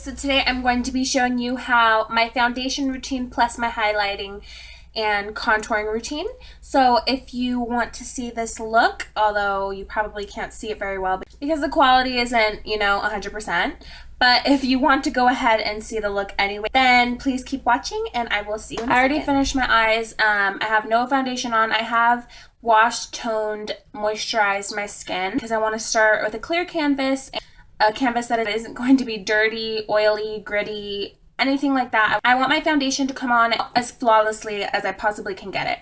So today I'm going to be showing you how my foundation routine plus my highlighting and contouring routine. So if you want to see this look, although you probably can't see it very well because the quality isn't, 100%, but if you want to go ahead and see the look anyway, then please keep watching and I will see you in a second. I already finished my eyes. I have no foundation on. I have washed, toned, moisturized my skin because I want to start with a clear canvas. A canvas that isn't going to be dirty, oily, gritty, anything like that. I want my foundation to come on as flawlessly as I possibly can get it.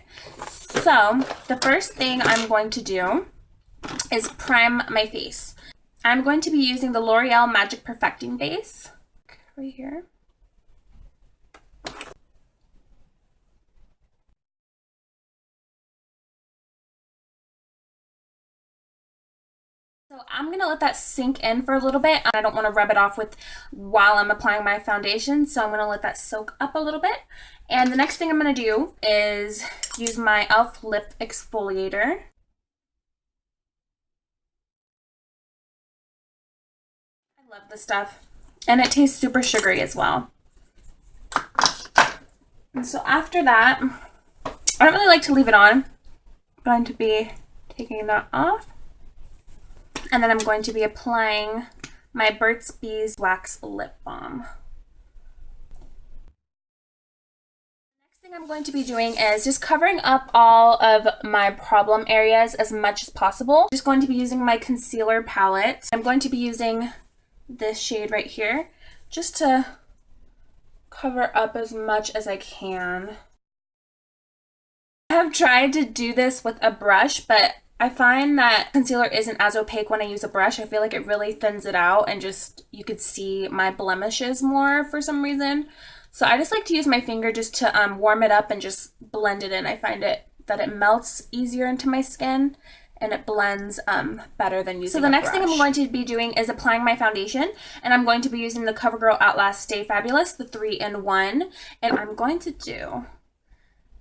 So the first thing I'm going to do is prime my face. I'm going to be using the L'Oreal Magic Perfecting Base right here. So I'm going to let that sink in for a little bit. I don't want to rub it off with while I'm applying my foundation, so I'm going to let that soak up a little bit. And the next thing I'm going to do is use my e.l.f. lip exfoliator. I love this stuff, and it tastes super sugary as well. And so after that, I don't really like to leave it on. I'm going to be taking that off. And then I'm going to be applying my Burt's Bees Wax Lip Balm. Next thing I'm going to be doing is just covering up all of my problem areas as much as possible. I'm just going to be using my concealer palette. I'm going to be using this shade right here just to cover up as much as I can. I have tried to do this with a brush, but I find that concealer isn't as opaque when I use a brush. I feel like it really thins it out and just you could see my blemishes more for some reason. So I just like to use my finger just to warm it up and just blend it in. I find that it melts easier into my skin and it blends better than using a brush. So the next thing I'm going to be doing is applying my foundation, and I'm going to be using the CoverGirl Outlast Stay Fabulous, the 3-in-1, and I'm going to do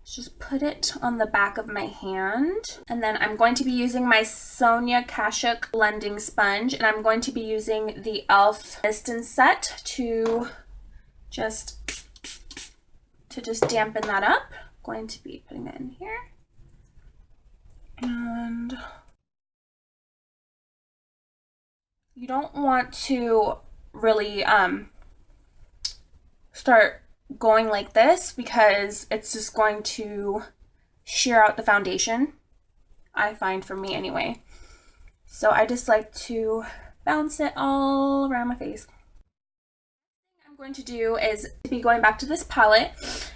just put it on the back of my hand. And then I'm going to be using my Sonia Kashuk blending sponge, and I'm going to be using the e.l.f. Mist and Set to just dampen that up. I'm going to be putting it in here. And you don't want to really start going like this because it's just going to shear out the foundation, I find, for me anyway. So I just like to bounce it all around my face. What I'm going to do is be going back to this palette,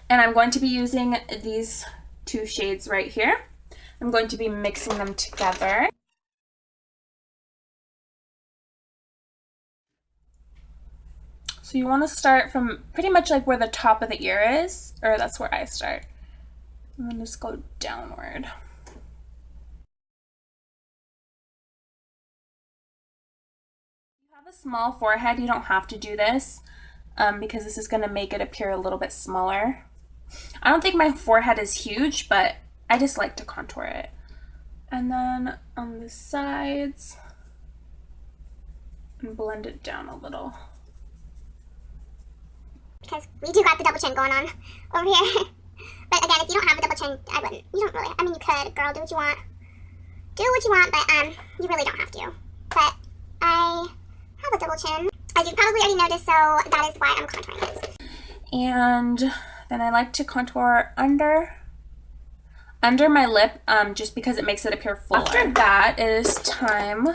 and I'm going to be using these two shades right here. I'm going to be mixing them together. So you want to start from pretty much like where the top of the ear is, or that's where I start. And then just go downward. If you have a small forehead, you don't have to do this because this is going to make it appear a little bit smaller. I don't think my forehead is huge, but I just like to contour it. And then on the sides, and blend it down a little. Because we do got the double chin going on over here. But again, if you don't have a double chin, I wouldn't. You don't really. I mean, you could. Girl, do what you want. Do what you want, but you really don't have to. But I have a double chin, as you probably already noticed, so that is why I'm contouring it. And then I like to contour under my lip, just because it makes it appear fuller. After that, it is time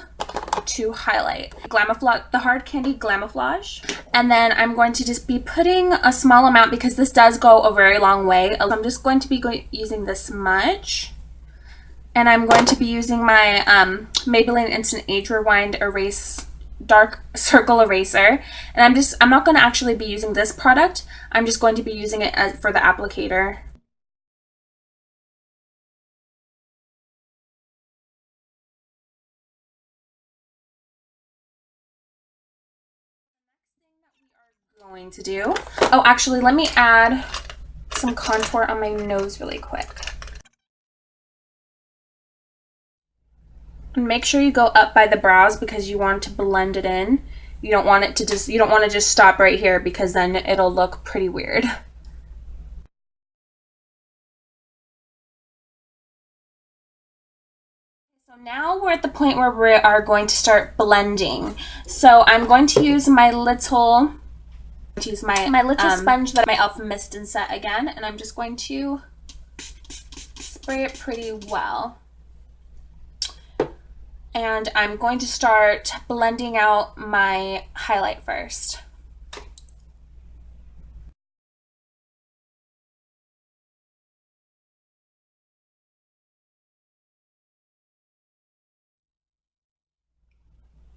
to highlight the Hard Candy Glamouflage. And then I'm going to just be putting a small amount because this does go a very long way. I'm just going to be using this much. And I'm going to be using my Maybelline Instant Age Rewind Dark Circle Eraser. And I'm not going to actually be using this product. I'm just going to be using it for the applicator. Going to do. Oh, actually, let me add some contour on my nose really quick. And make sure you go up by the brows because you want to blend it in You don't want it to just stop right here, because then it'll look pretty weird. So now we're at the point where we are going to start blending. So I'm going to use my little sponge that my e.l.f. mist and set again, and I'm just going to spray it pretty well. And I'm going to start blending out my highlight first.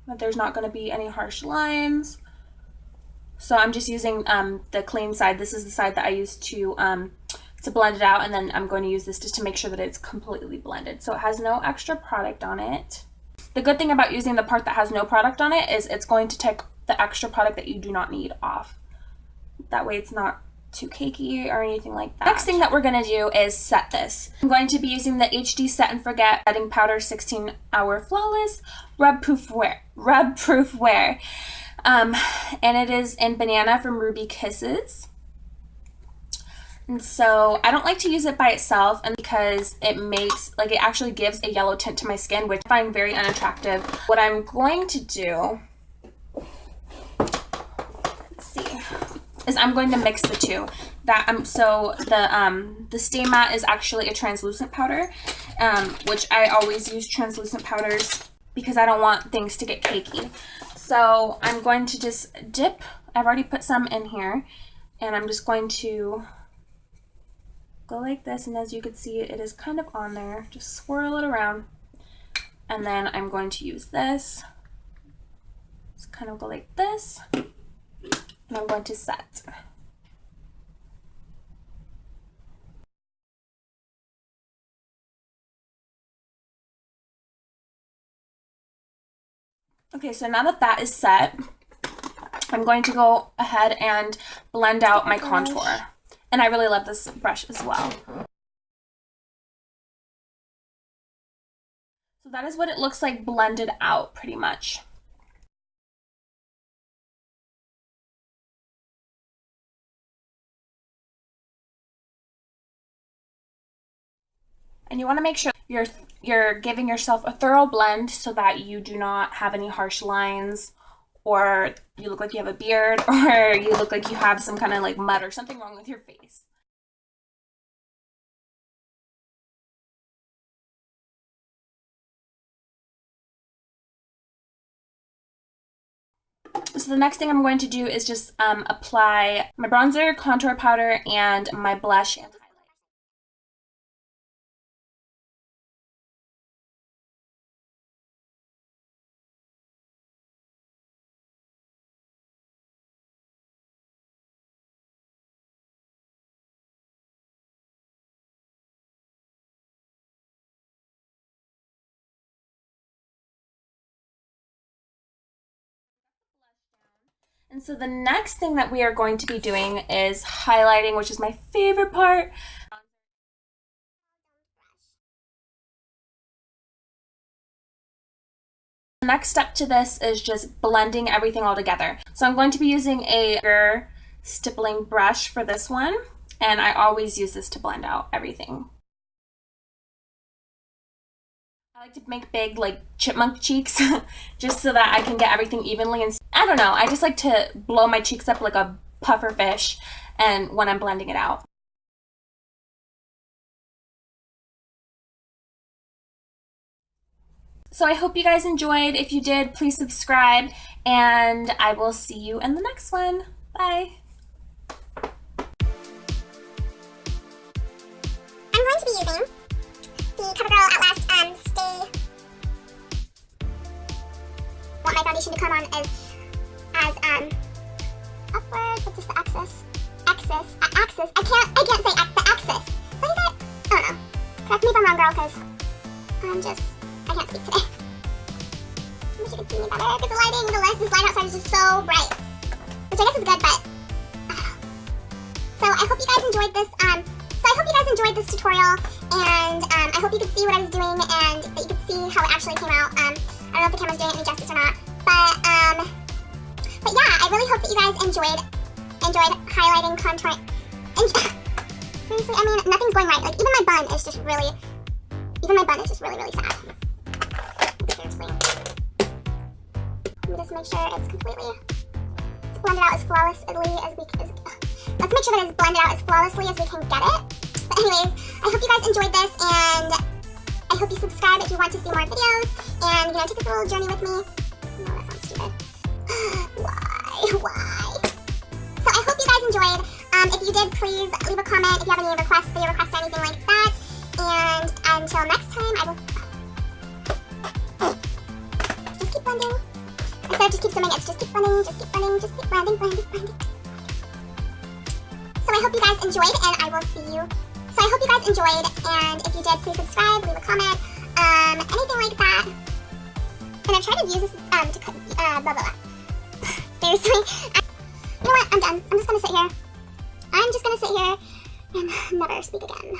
But there's not going to be any harsh lines. So I'm just using the clean side. This is the side that I used to blend it out, and then I'm going to use this just to make sure that it's completely blended. So it has no extra product on it. The good thing about using the part that has no product on it is it's going to take the extra product that you do not need off. That way it's not too cakey or anything like that. Next thing that we're going to do is set this. I'm going to be using the HD Set and Forget Setting Powder 16 Hour Flawless Rub Proof Wear. And it is in Banana from Ruby Kisses. And so I don't like to use it by itself, and because it actually gives a yellow tint to my skin, which I find very unattractive. What I'm going to do, let's see, is I'm going to mix the two. So the Stay Matte is actually a translucent powder, which I always use translucent powders because I don't want things to get cakey. So I'm going to just dip. I've already put some in here, and I'm just going to go like this, and as you can see, it is kind of on there. Just swirl it around, and then I'm going to use this. Just kind of go like this, and I'm going to set. Okay, so now that that is set, I'm going to go ahead and blend out my contour. And I really love this brush as well. So that is what it looks like blended out, pretty much. And you want to make sure you're giving yourself a thorough blend so that you do not have any harsh lines, or you look like you have a beard, or you look like you have some kind of like mud or something wrong with your face. So the next thing I'm going to do is just apply my bronzer, contour powder, and my blush and highlight. And so the next thing that we are going to be doing is highlighting, which is my favorite part. The next step to this is just blending everything all together. So I'm going to be using a stippling brush for this one, and I always use this to blend out everything. I like to make big, like, chipmunk cheeks just so that I can get everything evenly. And I don't know, I just like to blow my cheeks up like a puffer fish and when I'm blending it out. So I hope you guys enjoyed. If you did, please subscribe, and I will see you in the next one. Bye. I'm going to be using the CoverGirl Outlast Stay. Want my foundation to come on as upward, but just the axis. Axis. I can't say the axis. What is it? I don't know. Correct me if I'm wrong, girl, because I can't speak today. I wish you could see me better, because this light outside is just so bright. Which I guess is good, but So I hope you guys enjoyed this tutorial, and I hope you could see what I was doing and that you could see how it actually came out. I don't know if the camera's doing it any justice or not, but really hope that you guys enjoyed highlighting, contouring. Seriously, I mean, nothing's going right. Like, even my bun is just really, really sad. Seriously. Let me just make sure it's completely, it's blended out as flawlessly as we can. Let's make sure that it's blended out as flawlessly as we can get it. But anyways, I hope you guys enjoyed this, and I hope you subscribe if you want to see more videos, and, you know, take this little journey with me. No, that sounds stupid. Why? So I hope you guys enjoyed. If you did, please leave a comment if you have any requests, video requests, or anything like that. And until next time, I will just keep blending. Instead of just keep swimming, it's just keep blending, just keep blending, just keep blending. So I hope you guys enjoyed, and I will see you. So I hope you guys enjoyed, and if you did, please subscribe, leave a comment, anything like that. And I've tried to use this to cook, blah blah blah. Seriously, you know what? I'm done. I'm just gonna sit here and never speak again.